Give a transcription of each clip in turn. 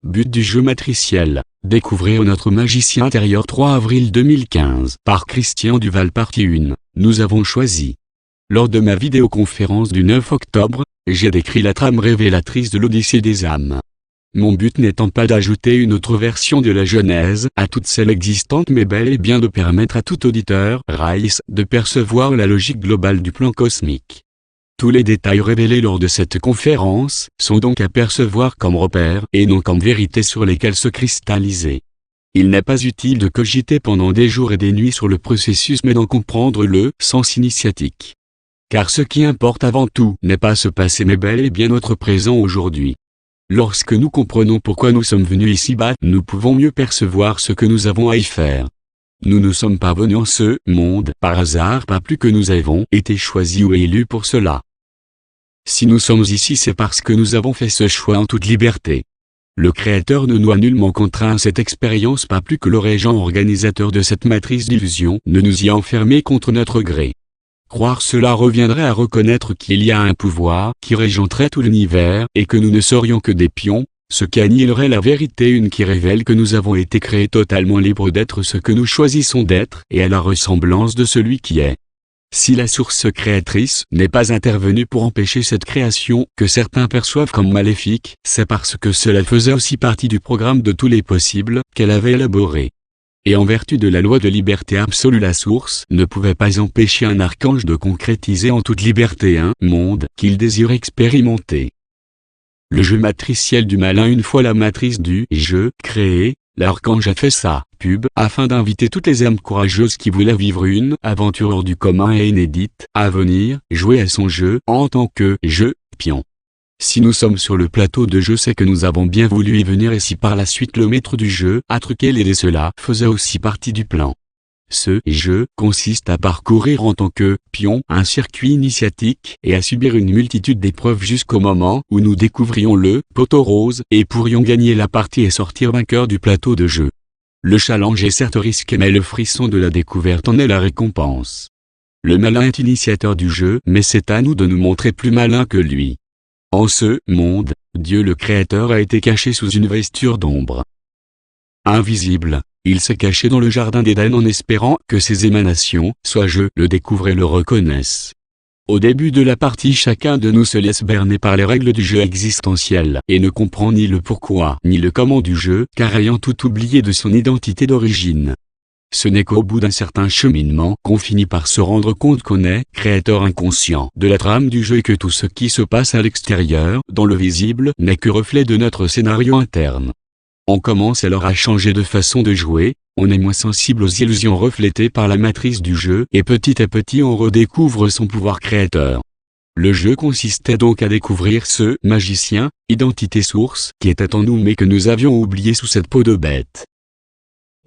But du jeu matriciel. Découvrir notre magicien intérieur 3 avril 2015 par Christian Duval partie 1. Nous avons choisi. Lors de ma vidéoconférence du 9 octobre, j'ai décrit la trame révélatrice de l'Odyssée des âmes. Mon but n'étant pas d'ajouter une autre version de la Genèse à toutes celles existantes mais bel et bien de permettre à tout auditeur Rice de percevoir la logique globale du plan cosmique. Tous les détails révélés lors de cette conférence sont donc à percevoir comme repères et non comme vérités sur lesquelles se cristalliser. Il n'est pas utile de cogiter pendant des jours et des nuits sur le processus mais d'en comprendre le sens initiatique. Car ce qui importe avant tout n'est pas ce passé mais bel et bien notre présent aujourd'hui. Lorsque nous comprenons pourquoi nous sommes venus ici-bas, nous pouvons mieux percevoir ce que nous avons à y faire. Nous ne sommes pas venus en ce monde par hasard, pas plus que nous avons été choisis ou élus pour cela. Si nous sommes ici, c'est parce que nous avons fait ce choix en toute liberté. Le Créateur ne nous a nullement contraints à cette expérience, pas plus que le régent organisateur de cette matrice d'illusion ne nous y a enfermés contre notre gré. Croire cela reviendrait à reconnaître qu'il y a un pouvoir qui régenterait tout l'univers et que nous ne serions que des pions, ce qui annihilerait la vérité une qui révèle que nous avons été créés totalement libres d'être ce que nous choisissons d'être et à la ressemblance de celui qui est. Si la source créatrice n'est pas intervenue pour empêcher cette création que certains perçoivent comme maléfique, c'est parce que cela faisait aussi partie du programme de tous les possibles qu'elle avait élaboré. Et en vertu de la loi de liberté absolue, la source ne pouvait pas empêcher un archange de concrétiser en toute liberté un monde qu'il désirait expérimenter. Le jeu matriciel du malin. Une fois la matrice du jeu créée, l'archange a fait sa pub afin d'inviter toutes les âmes courageuses qui voulaient vivre une aventure hors du commun et inédite à venir jouer à son jeu en tant que jeu pion. Si nous sommes sur le plateau de jeu, c'est que nous avons bien voulu y venir, et si par la suite le maître du jeu a truqué l'idée, cela faisait aussi partie du plan. Ce jeu consiste à parcourir en tant que pion un circuit initiatique et à subir une multitude d'épreuves jusqu'au moment où nous découvrions le poteau rose et pourrions gagner la partie et sortir vainqueur du plateau de jeu. Le challenge est certes risqué, mais le frisson de la découverte en est la récompense. Le malin est initiateur du jeu, mais c'est à nous de nous montrer plus malin que lui. En ce monde, Dieu le Créateur a été caché sous une vesture d'ombre. Invisible, il s'est caché dans le jardin d'Éden en espérant que ses émanations, soit je, le découvrent et le reconnaissent. Au début de la partie, chacun de nous se laisse berner par les règles du jeu existentiel et ne comprend ni le pourquoi ni le comment du jeu, car ayant tout oublié de son identité d'origine. Ce n'est qu'au bout d'un certain cheminement qu'on finit par se rendre compte qu'on est créateur inconscient de la trame du jeu et que tout ce qui se passe à l'extérieur, dans le visible, n'est que reflet de notre scénario interne. On commence alors à changer de façon de jouer, on est moins sensible aux illusions reflétées par la matrice du jeu et petit à petit on redécouvre son pouvoir créateur. Le jeu consistait donc à découvrir ce magicien, identité source, qui était en nous mais que nous avions oublié sous cette peau de bête.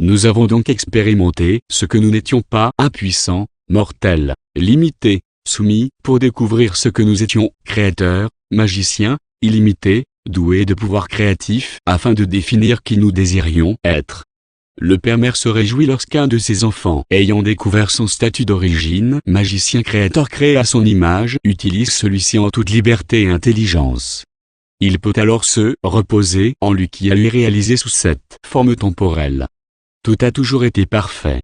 Nous avons donc expérimenté ce que nous n'étions pas, impuissants, mortels, limités, soumis, pour découvrir ce que nous étions, créateurs, magiciens, illimités, doués de pouvoirs créatifs, afin de définir qui nous désirions être. Le Père-Mère se réjouit lorsqu'un de ses enfants, ayant découvert son statut d'origine, magicien créateur créé à son image, utilise celui-ci en toute liberté et intelligence. Il peut alors se reposer en lui qui a lui réalisé sous cette forme temporelle. Tout a toujours été parfait.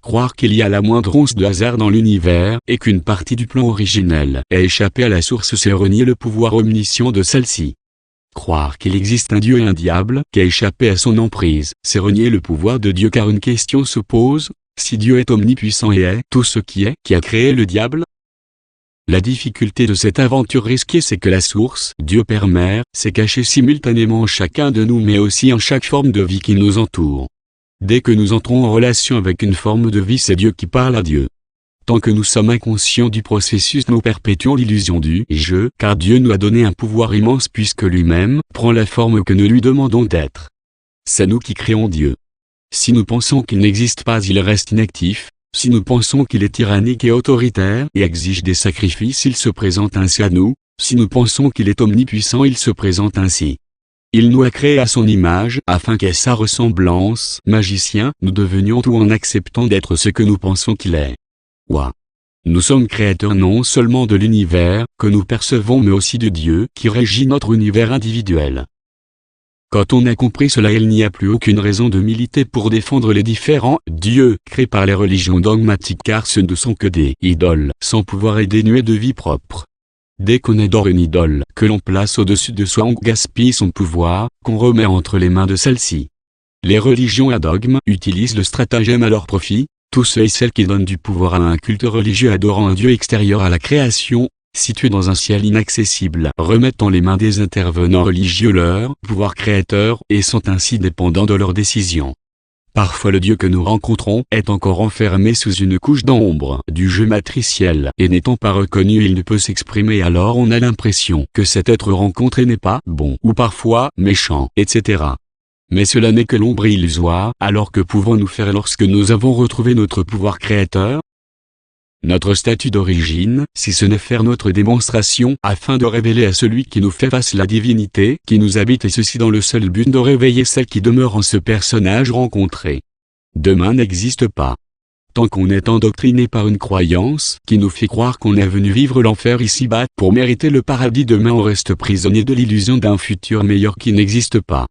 Croire qu'il y a la moindre once de hasard dans l'univers et qu'une partie du plan originel ait échappé à la source, c'est renier le pouvoir omniscient de celle-ci. Croire qu'il existe un Dieu et un diable qui a échappé à son emprise, c'est renier le pouvoir de Dieu, car une question se pose, si Dieu est omnipuissant et est tout ce qui a créé le diable? La difficulté de cette aventure risquée, c'est que la source, Dieu Père-Mère, s'est cachée simultanément en chacun de nous mais aussi en chaque forme de vie qui nous entoure. Dès que nous entrons en relation avec une forme de vie, c'est Dieu qui parle à Dieu. Tant que nous sommes inconscients du processus, nous perpétuons l'illusion du jeu, car Dieu nous a donné un pouvoir immense puisque lui-même prend la forme que nous lui demandons d'être. C'est nous qui créons Dieu. Si nous pensons qu'il n'existe pas, il reste inactif. Si nous pensons qu'il est tyrannique et autoritaire et exige des sacrifices, il se présente ainsi à nous. Si nous pensons qu'il est omnipuissant, il se présente ainsi. Il nous a créés à son image, afin qu'à sa ressemblance, magicien, nous devenions tout en acceptant d'être ce que nous pensons qu'il est. Ouah. Nous sommes créateurs non seulement de l'univers que nous percevons mais aussi de Dieu qui régit notre univers individuel. Quand on a compris cela, il n'y a plus aucune raison de militer pour défendre les différents dieux créés par les religions dogmatiques, car ce ne sont que des idoles sans pouvoir et dénuées de vie propre. Dès qu'on adore une idole, que l'on place au-dessus de soi, on gaspille son pouvoir, qu'on remet entre les mains de celle-ci. Les religions à dogme utilisent le stratagème à leur profit. Tous ceux et celles qui donnent du pouvoir à un culte religieux adorant un dieu extérieur à la création, situé dans un ciel inaccessible, remettent en les mains des intervenants religieux leur pouvoir créateur et sont ainsi dépendants de leurs décisions. Parfois le Dieu que nous rencontrons est encore enfermé sous une couche d'ombre du jeu matriciel, et n'étant pas reconnu il ne peut s'exprimer, alors on a l'impression que cet être rencontré n'est pas bon, ou parfois méchant, etc. Mais cela n'est que l'ombre illusoire, alors que pouvons-nous faire lorsque nous avons retrouvé notre pouvoir créateur ? Notre statut d'origine, si ce n'est faire notre démonstration afin de révéler à celui qui nous fait face la divinité qui nous habite, et ceci dans le seul but de réveiller celle qui demeure en ce personnage rencontré. Demain n'existe pas. Tant qu'on est endoctriné par une croyance qui nous fait croire qu'on est venu vivre l'enfer ici-bas pour mériter le paradis demain, on reste prisonnier de l'illusion d'un futur meilleur qui n'existe pas.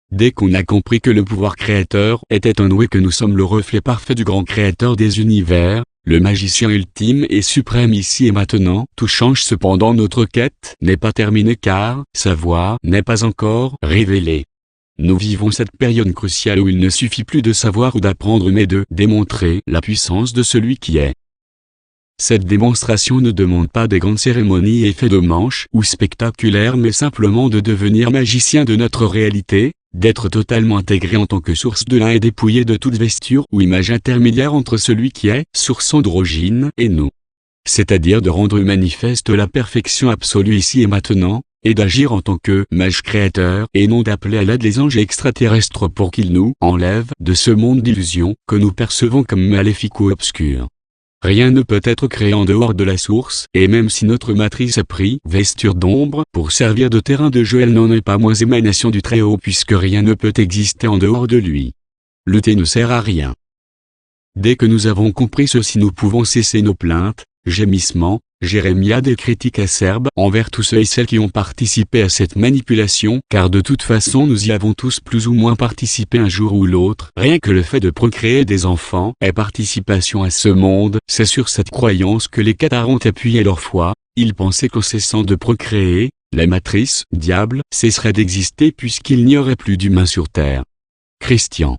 Dès qu'on a compris que le pouvoir créateur était un nous et que nous sommes le reflet parfait du grand créateur des univers, le magicien ultime et suprême ici et maintenant, tout change. Cependant notre quête n'est pas terminée, car savoir n'est pas encore révélé. Nous vivons cette période cruciale où il ne suffit plus de savoir ou d'apprendre, mais de démontrer la puissance de celui qui est. Cette démonstration ne demande pas des grandes cérémonies et effets de manche ou spectaculaires, mais simplement de devenir magicien de notre réalité, d'être totalement intégré en tant que source de l'un et dépouillé de toute vesture ou image intermédiaire entre celui qui est, source androgyne, et nous. C'est-à-dire de rendre manifeste la perfection absolue ici et maintenant, et d'agir en tant que mage créateur, et non d'appeler à l'aide les anges extraterrestres pour qu'ils nous enlèvent de ce monde d'illusions que nous percevons comme maléfique ou obscur. Rien ne peut être créé en dehors de la source, et même si notre matrice a pris vesture d'ombre pour servir de terrain de jeu, elle n'en est pas moins émanation du Très-Haut, puisque rien ne peut exister en dehors de lui. Lutter ne sert à rien. Dès que nous avons compris ceci, nous pouvons cesser nos plaintes, gémissements, jérémiades et critiques acerbes envers tous ceux et celles qui ont participé à cette manipulation, car de toute façon nous y avons tous plus ou moins participé un jour ou l'autre. Rien que le fait de procréer des enfants est participation à ce monde. C'est sur cette croyance que les cathares ont appuyé leur foi. Ils pensaient qu'en cessant de procréer, la matrice, diable, cesserait d'exister puisqu'il n'y aurait plus d'humains sur terre. Christian.